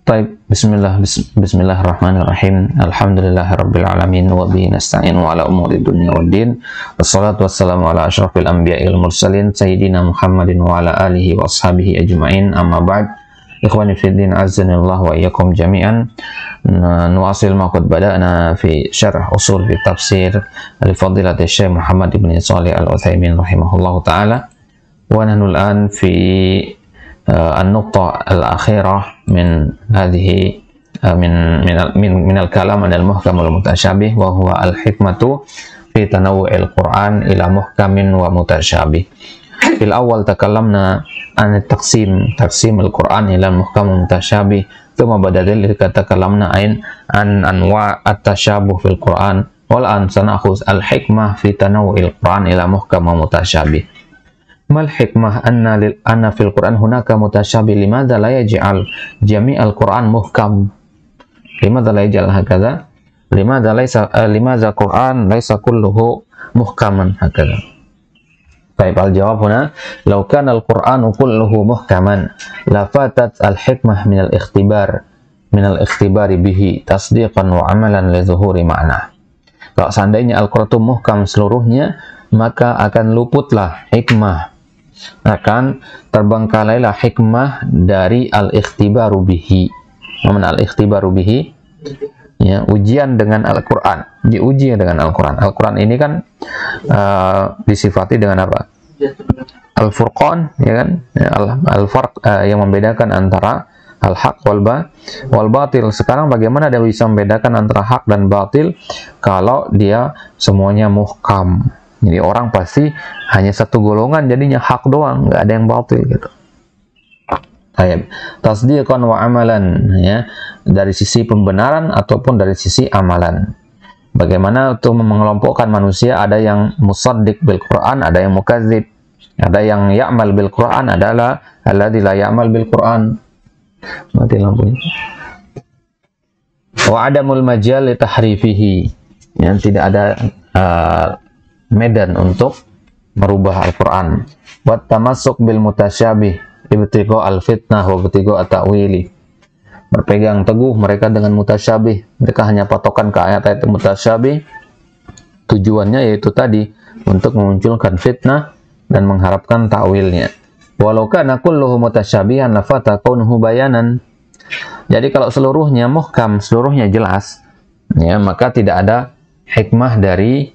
Taib, bismillahirrahmanirrahim. Alhamdulillahirabbil alamin wa bihi nasta'in wa ala umuri dunya waddin. Wassalatu wassalamu ala asyrafil anbiya'i wal mursalin sayyidina Muhammadin wa ala alihi wa ashabihi ajma'in. Amma ba'd. Ikhwani fid din, azzanillah wa iyyakum jami'an. Nuwasil ma qad bada'na fi syarh usul fi tafsir li fadilati Syekh Muhammad ibn Shalih Al-Utsaimin rahimahullahu taala. Wa nahnu al-an fi النقطة الأخيرة من هذه من الكلام عن المحكم والمتشابه، وهو الحكمة في تنوع القرآن إلى محكم ومتشابه. في الأول تكلمنا عن تقسيم القرآن إلى محكم ومتشابه، ثم بعد ذلك تكلمنا عن أنواع التشابه في القرآن، والآن سنأخذ الحكمة في تنوع القرآن إلى محكم ومتشابه. Mal hikmah anna fil Quran hunaka mutasyabih, limadza la yaj'al jami'al Quran muhkam, limadza la yaj'al hakadha, limadza Quran laisa kulluhu muhkaman hakadha. Baik, al-jawab huna law kana al-Qur'anu kulluhu muhkaman la fatat al-hikmah min al-ikhtibari bihi tasdiqan wa amalan li zuhuri ma'na. Kalau seandainya Al-Qur'an itu muhkam seluruhnya, maka akan luputlah hikmah, akan terbengkalailah hikmah dari al-ikhtibaru bihi. Mana al-ikhtibaru bihi? Ya, ujian dengan Al-Quran, diuji dengan Al-Quran. Al-Quran ini kan disifati dengan apa? Al-Furqan, ya kan? Al-Farq, yang membedakan antara al-haq wal batil. Sekarang bagaimana dia bisa membedakan antara hak dan batil kalau dia semuanya muhkam? Jadi orang pasti hanya satu golongan, jadinya hak doang, nggak ada yang batil gitu. Tasdiqan wa amalan, ya, dari sisi pembenaran ataupun dari sisi amalan. Bagaimana untuk mengelompokkan manusia? Ada yang musaddiq bil Quran, ada yang mukadzib. Ada yang ya'mal bil Quran, adalah alladzi la ya'mal bil Quran. Mati lampunya. Wa adamul majal li tahrifihi, yang tidak ada medan untuk merubah Al-Quran. Wat tamassuk bil mutasyabih ibtigha al-fitnah wa ibtigha at-ta'wili. Berpegang teguh mereka dengan mutasyabih, mereka hanya patokan ke ayat-ayat mutasyabih. Tujuannya yaitu tadi untuk memunculkan fitnah dan mengharapkan ta'wilnya. Walau kana kulluhu mutasyabihan lafata kaunuhu bayanan. Jadi kalau seluruhnya muhkam, seluruhnya jelas, ya, maka tidak ada hikmah dari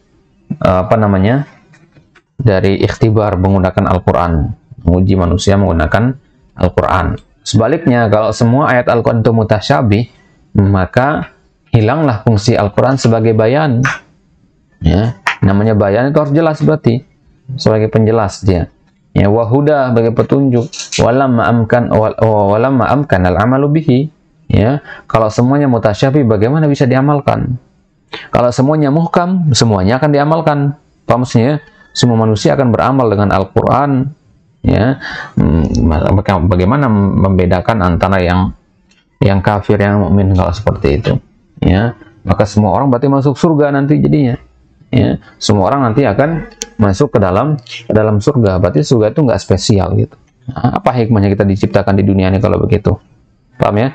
dari ikhtibar menggunakan Al-Quran, menguji manusia menggunakan Al-Quran. Sebaliknya, kalau semua ayat Al-Quran itu mutasyabih, maka hilanglah fungsi Al-Quran sebagai bayan. Ya, namanya bayan itu harus jelas, berarti sebagai penjelas dia. Ya, wahuda sebagai petunjuk, walamma amkan al-amalu bihi. Ya, kalau semuanya mutasyabih, bagaimana bisa diamalkan? Kalau semuanya muhkam, semuanya akan diamalkan. Paham maksudnya? Semua manusia akan beramal dengan Al-Quran. Ya, bagaimana membedakan antara yang kafir, yang mukmin kalau seperti itu? Ya, maka semua orang berarti masuk surga nanti jadinya. Ya, semua orang nanti akan masuk ke dalam surga. Berarti surga itu nggak spesial gitu. Nah, apa hikmahnya kita diciptakan di dunia ini kalau begitu? Paham ya?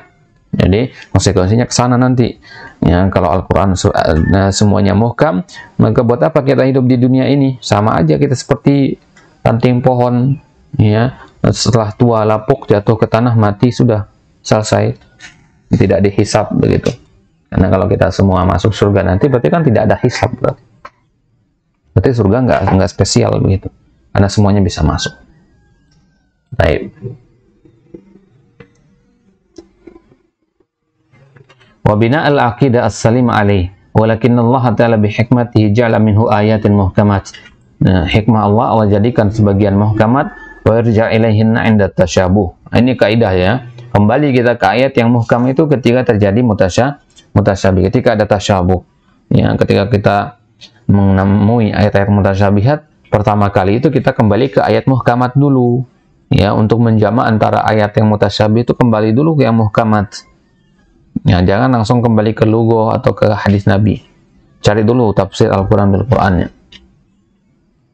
Jadi konsekuensinya ke sana nanti. Ya, kalau Al-Quran semuanya muhkam, maka buat apa kita hidup di dunia ini? Sama aja kita seperti ranting pohon, ya, setelah tua lapuk jatuh ke tanah mati, sudah selesai, tidak dihisab begitu. Karena kalau kita semua masuk surga nanti, berarti kan tidak ada hisab, berarti surga nggak spesial begitu, karena semuanya bisa masuk. Baik. Wa bina al-aqidah as-salim alaih, walakin Allah ta'ala bihikmatihi ja'ala minhu ayatin muhkamat. Nah, hikmah Allah jadikan sebagian muhkamat, wa yarja' ilaihinna 'inda tasyabuh. Ini kaidah ya. Kembali kita ke ayat yang muhkam itu ketika terjadi mutasyabih, ketika ada tasyabuh. Ya, ketika kita menemui ayat-ayat mutasyabihat, pertama kali itu kita kembali ke ayat muhkamat dulu. Ya, untuk menjama antara ayat yang mutasyabih itu kembali dulu ke yang muhkamat. Ya, jangan langsung kembali ke lugo atau ke hadis Nabi. Cari dulu tafsir Al-Quran bil Qurannya.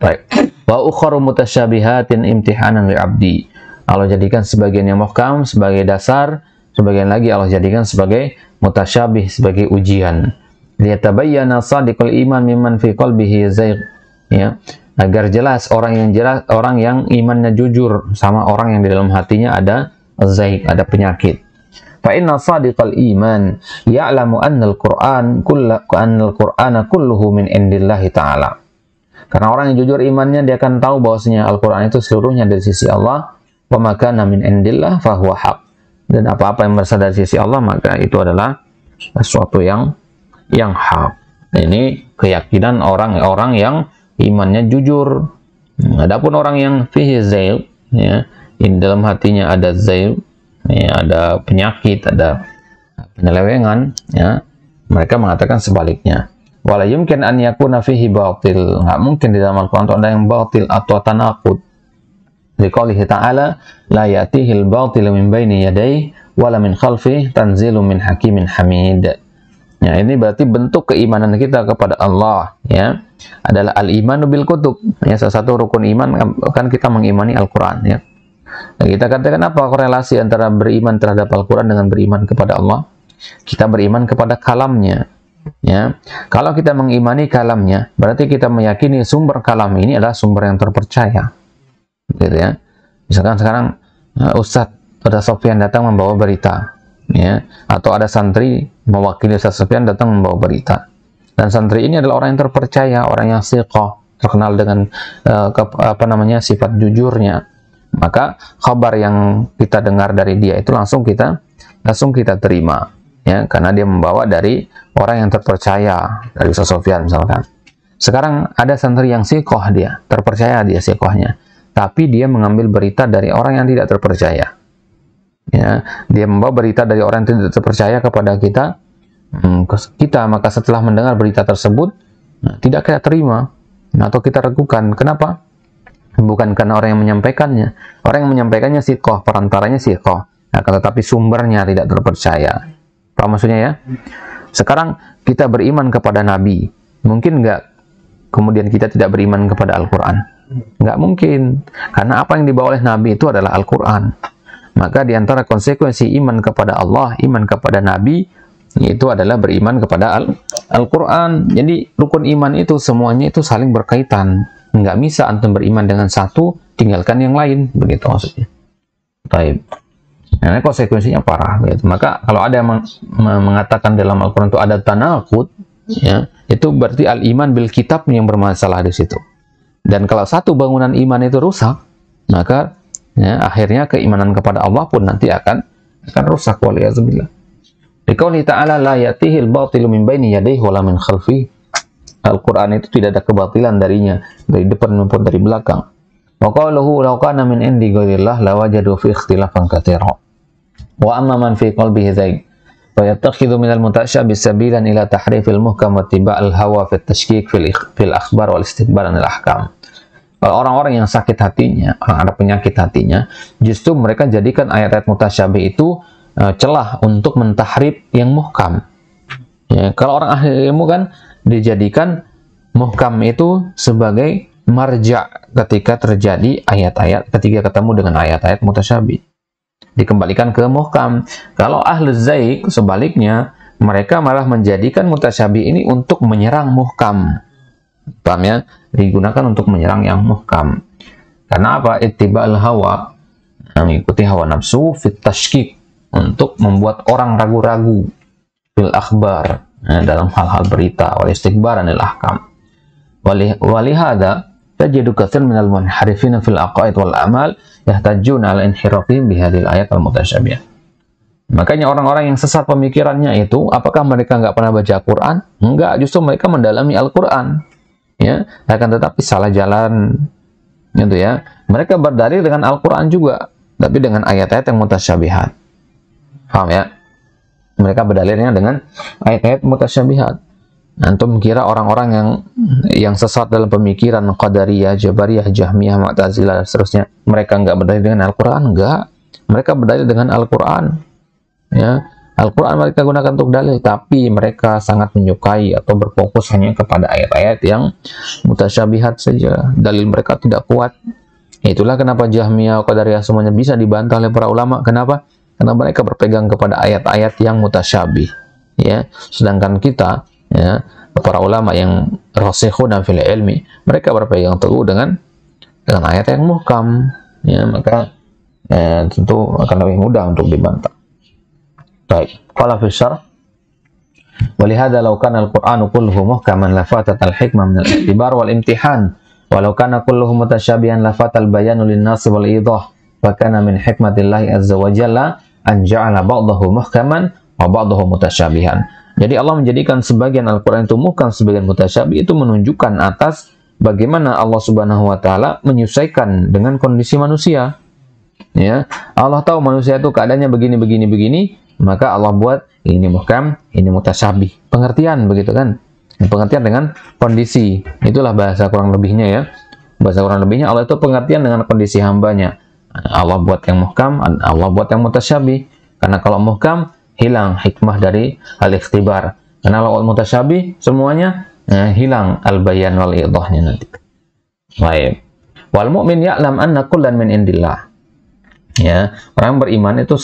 Baik. Wa ukharu mutasyabihatin imtihanan li abdi. Allah jadikan sebagian yang muhkam sebagai dasar sebagian lagi Allah jadikan sebagai mutasyabih, sebagai ujian. Liyatabayyana shadiqul iman mimman fi qalbihi zayg, ya, agar jelas orang yang imannya jujur sama orang yang di dalam hatinya ada zayg, ada penyakit. Fa inna shadiqal iman ya'lamu anna al-Qur'ana kulluhu min indillahi ta'ala. Karena orang yang jujur imannya, dia akan tahu bahwasanya Al-Qur'an itu seluruhnya dari sisi Allah. Wa ma kana min indillah fa huwa haq. Dan apa-apa yang berasal dari sisi Allah, maka itu adalah sesuatu yang hak. Ini keyakinan orang-orang yang imannya jujur. Adapun orang yang fihi zayg, ya, di dalam hatinya ada zayg, ya, ada penyakit, ada penyelewengan, ya, mereka mengatakan sebaliknya. Wala yumkin an yakuna fihi batil. Enggak mungkin di dalam Al-Qur'an ada yang batil atau tanaqud. Liqaulihi ta'ala la ya'tihil batilu min baini yadayhi wala min khalfihi tanzilun min hakimin hamid. Ya, ini berarti bentuk keimanan kita kepada Allah, ya, adalah al-imanu bil kutub. Ya, salah satu rukun iman kan kita mengimani Al-Qur'an, ya. Nah, kita katakan apa korelasi antara beriman terhadap Al-Qur'an dengan beriman kepada Allah? Kita beriman kepada kalamnya, ya. Kalau kita mengimani kalamnya, berarti kita meyakini sumber kalam ini adalah sumber yang terpercaya, gitu ya. Misalkan sekarang Ustadz pada Sofyan datang membawa berita, ya, atau ada santri mewakili Ustadz Sofyan datang membawa berita, dan santri ini adalah orang yang terpercaya, orang yang siqah, terkenal dengan sifat jujurnya, maka kabar yang kita dengar dari dia itu langsung kita terima, ya, karena dia membawa dari orang yang terpercaya, dari Ustadz Sofyan misalkan. Sekarang ada santri yang siqah, dia terpercaya, dia siqahnya, tapi dia mengambil berita dari orang yang tidak terpercaya. Ya, dia membawa berita dari orang yang tidak terpercaya kepada kita, maka setelah mendengar berita tersebut, tidak kita terima, atau kita ragukan. Kenapa? Bukan karena orang yang menyampaikannya. Orang yang menyampaikannya siqah, perantaranya siqah, akan tetapi sumbernya tidak terpercaya. Paham maksudnya, ya? Sekarang kita beriman kepada Nabi, mungkin nggak kemudian kita tidak beriman kepada Al-Quran? Nggak mungkin, karena apa yang dibawa oleh Nabi itu adalah Al-Quran. Maka di antara konsekuensi iman kepada Allah, iman kepada Nabi, itu adalah beriman kepada Al-Quran. Jadi rukun iman itu semuanya itu saling berkaitan. Nggak bisa antum beriman dengan satu, tinggalkan yang lain, begitu maksudnya. Baik. Nah, konsekuensinya parah, begitu. Maka kalau ada yang mengatakan dalam Al-Quran itu ada tanaqud, ya, itu berarti al-iman bil kitab yang bermasalah di situ. Dan kalau satu bangunan iman itu rusak, maka, ya, akhirnya keimanan kepada Allah pun nanti akan rusak, waliyazubillah. Liqaulihi ta'ala la ya'tihil batilu min baini yadayhi wala min khalfihi. Al-Qur'an itu tidak ada kebatilan darinya, dari depan maupun dari belakang. Wa qaluhu law kana min indi ghairillah lawajadu fi ikhtilafan katsira. Wa amma man fi qalbihi zayg fa yattakhidhu min al-mutashabbih sabilan ila tahrifil muhkam wa ittiba'il hawa fi at-tashkik fil akhbar wal istikbar anil ahkam. Orang-orang yang sakit hatinya, orang ada penyakit hatinya, justru mereka jadikan ayat-ayat mutasyabih itu celah untuk mentahrif yang muhkam. Ya, kalau orang ahli ilmu kan dijadikan muhkam itu sebagai marja ketika terjadi ayat-ayat, ketika ketemu dengan ayat-ayat mutasyabih, dikembalikan ke muhkam. Kalau ahli zayg sebaliknya, mereka malah menjadikan mutasyabih ini untuk menyerang muhkam. Paham, ya? Digunakan untuk menyerang yang muhkam. Karena apa? Ittiba'il hawa, mengikuti hawa nafsu, fit tashkik, untuk membuat orang ragu-ragu, fil akhbar, dalam hal-hal berita, wal istikbar anil ahkam. Walihada tajidu katsir minal munharifina fil aqaid wal amal yahtajuna ala inhirafihim bihadhil ayat al mutasyabihah. Makanya orang-orang yang sesat pemikirannya itu, apakah mereka nggak pernah baca Quran? Enggak, justru mereka mendalami Al-Quran, ya, akan tetapi salah jalan, gitu ya. Mereka berdalil dengan Al-Quran juga, tapi dengan ayat-ayat yang mutasyabihat. Paham, ya? Mereka berdalilnya dengan ayat-ayat mutasyabihat. Antum kira orang-orang yang sesat dalam pemikiran Qadariyah, Jabariyah, Jahmiyah, Mu'tazilah, dan seterusnya, mereka nggak berdalil dengan Al-Quran? Enggak. Mereka berdalil dengan Al-Quran. Ya, Al-Quran mereka gunakan untuk dalil, tapi mereka sangat menyukai atau berfokus hanya kepada ayat-ayat yang mutasyabihat saja. Dalil mereka tidak kuat. Itulah kenapa Jahmiyah, Qadariyah semuanya bisa dibantah oleh para ulama. Kenapa? karena mereka berpegang kepada ayat-ayat yang mutasyabih, ya. Sedangkan kita, ya, para ulama yang rasikhuna fil ilmi, mereka berpegang teguh dengan ayat yang muhkam, ya, maka tentu akan lebih mudah untuk dibantah. Baik, qala fi syarh walihada law kana al-Qur'anu kulluhu muhkaman lafatat al-hikmah min al-i'tibar wal imtihan walau kana kulluhu mutasyabihan lafatal bayanu lin-nas wal idah wa kana min hikmatillahi azza wa jalla an ja'ala ba'dahu muhkaman wa ba'dahu mutasyabihan. Jadi Allah menjadikan sebagian Al-Qur'an itu muhkam, sebagian mutasyabih, itu menunjukkan atas bagaimana Allah Subhanahu wa taala menyesuaikan dengan kondisi manusia. Ya, Allah tahu manusia itu keadaannya begini, maka Allah buat ini muhkam, ini mutasyabih. Pengertian begitu kan? Pengertian dengan kondisi. Itulah bahasa kurang lebihnya, ya. Bahasa kurang lebihnya Allah itu pengertian dengan kondisi hambanya. Allah buat yang muhkam, Allah buat yang mutasyabih. Karena kalau muhkam hilang hikmah dari al-ikhtibar. Karena kalau mutasyabih semuanya hilang al-bayan wal idahnya nanti. Baik. Wal mu'min ya'lam anna kullan min indillah. Ya, orang beriman itu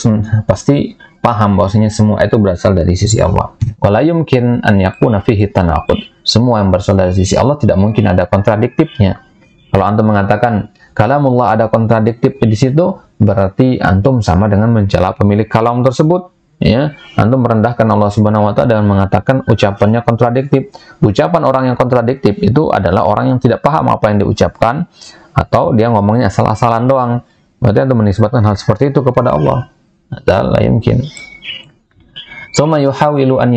pasti paham bahwasanya semua itu berasal dari sisi Allah. Wala yumkin an yakuna fihi tanaqud. Semua yang berasal dari sisi Allah tidak mungkin ada kontradiktifnya. Kalau antum mengatakan kalamullah ada kontradiktif di situ, berarti antum sama dengan mencela pemilik kalam tersebut. Ya, antum merendahkan Allah Subhanahu wa taala dengan mengatakan ucapannya kontradiktif. Ucapan orang yang kontradiktif itu adalah orang yang tidak paham apa yang diucapkan, atau dia ngomongnya asal-asalan doang. Berarti antum menisbatkan hal seperti itu kepada Allah. La yumkin. Summa yuhawilu an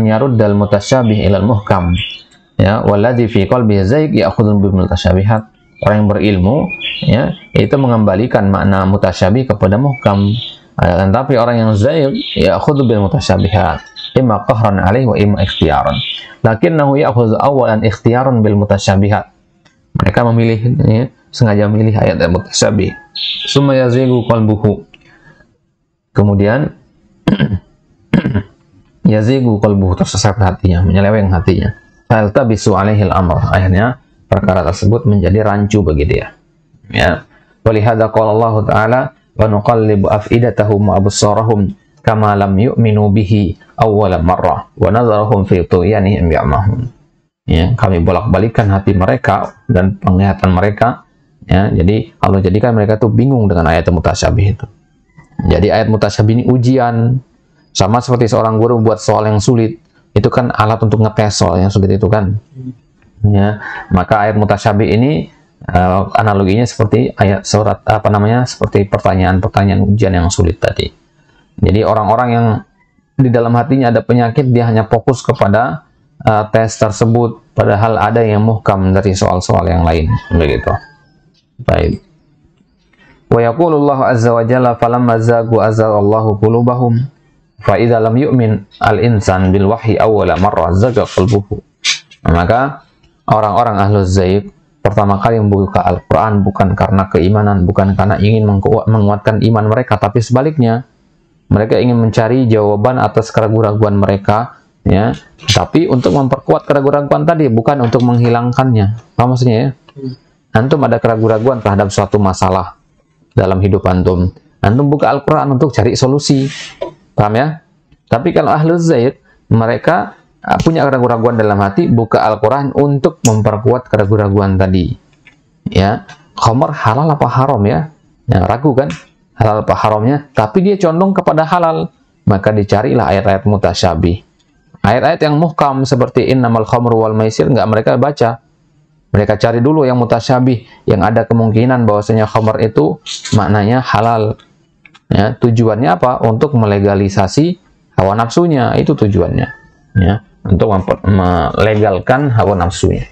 yarud al mutasyabih ila al muhkam. Ya, walladzi fi qalbihi zayg ya'khudhu bil mutasyabihat. Orang yang berilmu, ya, itu mengembalikan makna mutasyabih kepada muhkam. Tapi orang yang zayg ya'khudhu bil mutasyabihat, imma qahran alaihi wa imma ikhtiyaran. Lakinnahu ya'khudhu awalan ikhtiyaran bil mutasyabihat. Mereka memilih, ya, sengaja memilih ayat yang mutasyabih. Summa yazigu qalbuhu. Kemudian yazigu qalbuhu, tersesat hatinya, menyeleweng hatinya. Faltabisu alaihil amr. Akhirnya perkara tersebut menjadi rancu bagi dia. Ya. Walihada qala Allah Ta'ala wa nuqallibu afidatahum wa absarahum kama lam yu'minu bihi awwala marrah wa nadharuhum fi tuyanihim ya'mahun. Ya, kami bolak-balikan hati mereka dan penglihatan mereka. Ya, jadi Allah jadikan mereka tuh bingung dengan ayat mutasyabih itu. Jadi ayat mutasyabih ini ujian, sama seperti seorang guru buat soal yang sulit. Itu kan alat untuk ngetes soal yang sulit itu kan. Ya, maka ayat mutasyabih ini analoginya seperti ayat surat seperti pertanyaan-pertanyaan ujian yang sulit tadi. Jadi orang-orang yang di dalam hatinya ada penyakit, dia hanya fokus kepada tes tersebut, padahal ada yang muhkam dari soal-soal yang lain, begitu. Baik. Wa yaqulullahu azza wa jalla falamma zagu azallahu qulubahum fa idza lam yu'min al-insan bil wahyi awwala marra zaga qalbuhu. Maka orang-orang ahlus zaid pertama kali membuka Al-Qur'an bukan karena keimanan, bukan karena ingin menguatkan iman mereka, tapi sebaliknya. Mereka ingin mencari jawaban atas keraguan-keraguan mereka, ya, tapi untuk memperkuat keraguan-keraguan tadi, bukan untuk menghilangkannya. Apa maksudnya, ya? Antum ada keraguan-keraguan terhadap suatu masalah dalam hidup antum. Antum buka Al-Quran untuk cari solusi. Paham, ya? Tapi kalau ahlul zaid, mereka punya keraguan-keraguan dalam hati, buka Al-Quran untuk memperkuat keraguan-keraguan tadi. Ya, khamar halal apa haram, ya? Ya, ragu kan? Halal apa haramnya? Tapi dia condong kepada halal. Maka dicarilah ayat-ayat mutasyabih. Ayat-ayat yang muhkam seperti innamal khamru wal maisir nggak mereka baca. Mereka cari dulu yang mutasyabih, yang ada kemungkinan bahwasanya khamr itu maknanya halal. Ya, tujuannya apa? Untuk melegalisasi hawa nafsunya, itu tujuannya. Ya, untuk melegalkan hawa nafsunya.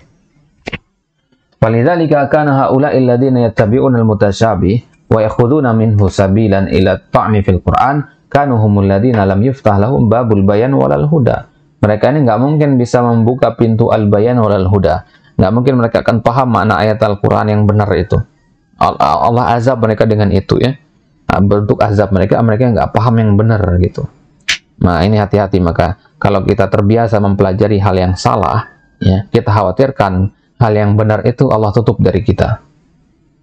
Walidzalika kana haula'il ladzina yattabi'una al-mutasyabih wa yakhuduna minhu sabilan ila at-ta'ni fil Qur'an kanu humul ladzina lam yuftah lahum babul bayan walal huda. Mereka ini nggak mungkin bisa membuka pintu al-bayan walal huda. Nggak mungkin mereka akan paham makna ayat Al-Quran yang benar itu. Allah azab mereka dengan itu, ya. Bentuk azab mereka nggak paham yang benar gitu. Nah, ini hati-hati. Maka kalau kita terbiasa mempelajari hal yang salah, ya, kita khawatirkan hal yang benar itu Allah tutup dari kita.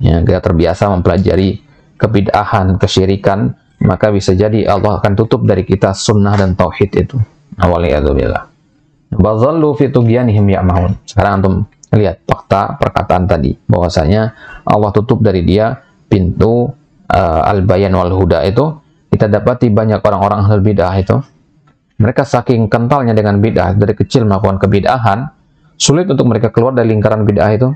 Ya, kita terbiasa mempelajari kebid'ahan, kesyirikan, maka bisa jadi Allah akan tutup dari kita sunnah dan tauhid itu. Waliyadzubillah. Bazallu fi tughyanihim ya'mahun. Sekarang antum lihat fakta perkataan tadi, bahwasanya Allah tutup dari dia pintu al-bayan wal huda itu. Kita dapati banyak orang-orang ahlul bid'ah itu, mereka saking kentalnya dengan bid'ah, dari kecil melakukan kebid'ahan, sulit untuk mereka keluar dari lingkaran bid'ah itu,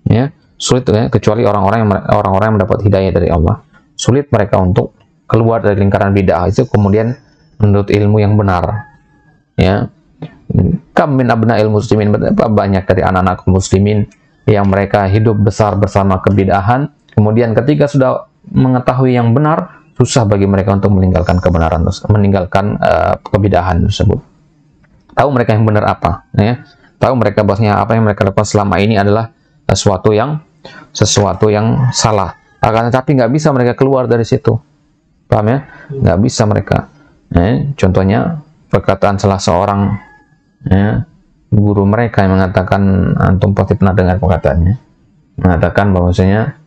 ya, sulit ya, kecuali orang-orang yang mendapat hidayah dari Allah. Sulit mereka untuk keluar dari lingkaran bid'ah itu, kemudian menurut ilmu yang benar, ya. Kam min abna'il muslimin, berapa banyak dari anak-anak muslimin yang mereka hidup besar bersama kebid'ahan, kemudian ketika sudah mengetahui yang benar, susah bagi mereka untuk meninggalkan kebenaran, meninggalkan kebid'ahan tersebut. Tahu mereka yang benar apa, ya? Tahu mereka bahwasanya apa yang mereka lakukan selama ini adalah sesuatu yang salah. Akan tetapi nggak bisa mereka keluar dari situ, paham ya? Nggak bisa mereka. Contohnya perkataan salah seorang guru mereka yang mengatakan, antum pasti pernah dengar perkataannya, mengatakan bahwasanya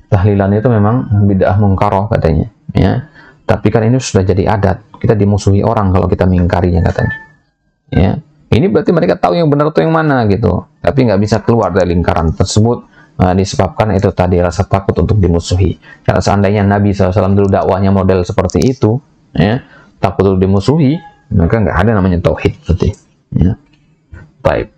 tahlilan itu memang bid'ah mungkaroh katanya. Ya, tapi kan ini sudah jadi adat, kita dimusuhi orang kalau kita mengingkarinya katanya. Ya, ini berarti mereka tahu yang benar atau yang mana gitu, tapi nggak bisa keluar dari lingkaran tersebut, disebabkan itu tadi rasa takut untuk dimusuhi. Karena seandainya Nabi SAW dulu dakwahnya model seperti itu, ya, takut untuk dimusuhi, maka nggak ada namanya tauhid berarti. Ya, baik.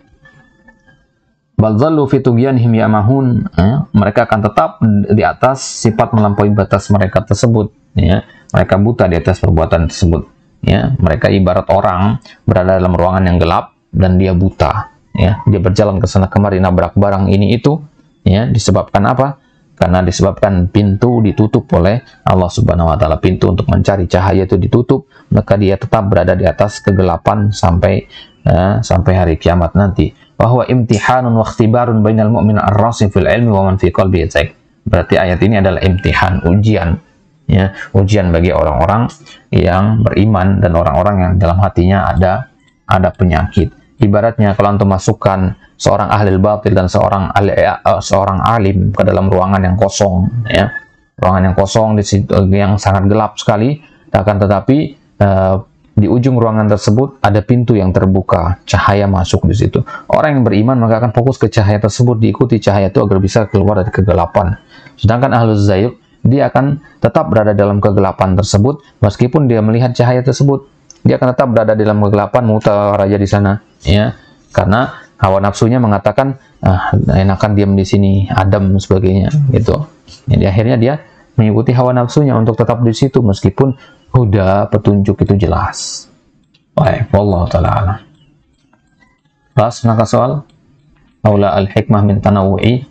Balzallu fi tughyanihim ya'mahun, mereka akan tetap di atas sifat melampaui batas mereka tersebut, ya. Mereka buta di atas perbuatan tersebut, ya. Mereka ibarat orang berada dalam ruangan yang gelap dan dia buta, ya. Dia berjalan ke sana kemari nabrak barang ini itu, ya. Disebabkan apa? Karena disebabkan pintu ditutup oleh Allah Subhanahu wa taala. Pintu untuk mencari cahaya itu ditutup, maka dia tetap berada di atas kegelapan sampai hari kiamat nanti. Bahwa imtihanun wa ikhtibarun bainal mu'min ar-rasim fil ilmi wa man fi qalbi yazaik. Berarti ayat ini adalah imtihan, ujian, ya, ujian bagi orang-orang yang beriman dan orang-orang yang dalam hatinya ada penyakit. Ibaratnya kalau antum masukkan seorang ahli batil dan seorang alim ke dalam ruangan yang kosong, ya. Ruangan yang kosong di situ yang sangat gelap sekali, akan tetapi di ujung ruangan tersebut ada pintu yang terbuka, cahaya masuk di situ. Orang yang beriman maka akan fokus ke cahaya tersebut, diikuti cahaya itu agar bisa keluar dari kegelapan. Sedangkan ahluz zayg, dia akan tetap berada dalam kegelapan tersebut meskipun dia melihat cahaya tersebut. Dia akan tetap berada dalam kegelapan, mutar aja di sana, ya. Karena hawa nafsunya mengatakan, enakan diam di sini, adem sebagainya, gitu. Jadi akhirnya dia mengikuti hawa nafsunya untuk tetap di situ meskipun huda, petunjuk itu jelas. Baik, wallahu ta'ala a'lam. Pas naka soal aula al-hikmah min tanawu'i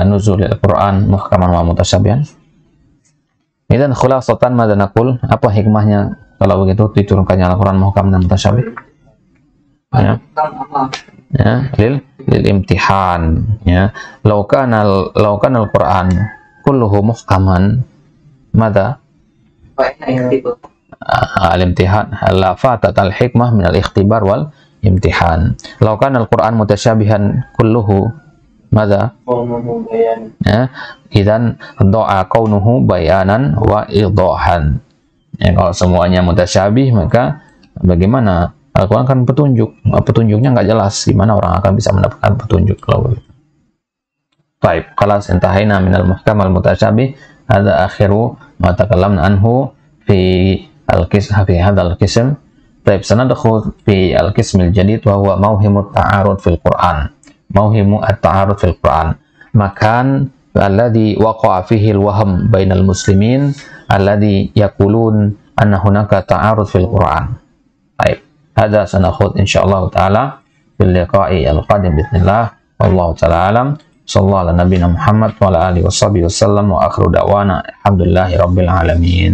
nuzul al-Quran muhkaman wa mutasyabihan. Idan khulasatan madza naqul, apa hikmahnya kalau begitu diturunkannya Al-Quran muhkam dan mutasyabih? Ya, lil imtihan, ya. Law kana al-Quran kulluhu muhkaman madza al-imtihan la fatat al-hikmah min al-ikhtibar wal imtihan. Law kana al-Quran mutasyabihan kulluhu madza, ya, idzan doa kaunuhu bayanan wa idahan. Ya, kalau semuanya mutasyabih maka bagaimana Al-Quran kan petunjuknya nggak jelas, gimana orang akan bisa mendapatkan petunjuk kalau begitu. Baik, khalas intahayna minal muhkam al-mutasyabih, hadza akhiru ma takallamna anhu fi hadzal qism. Baik, sanadkhul fi al-qism al-jadid wa huwa mawhimu at-ta'arud fil Quran. Mawhimu at-ta'arud fil Quran, makan alladhi waqa'a fihi al-wahm bainal muslimin alladhi yaqulun anna hunaka ta'arud fil Quran. Baik, hadza sanakhud insyaallah taala fil liqa'i al-qadim bismillah. Wallahu taala alam. Sallallahu ala nabiyina Muhammad wa ala alihi washabihi wasallam wa akhiru da'wana alhamdulillahi rabbil alamin.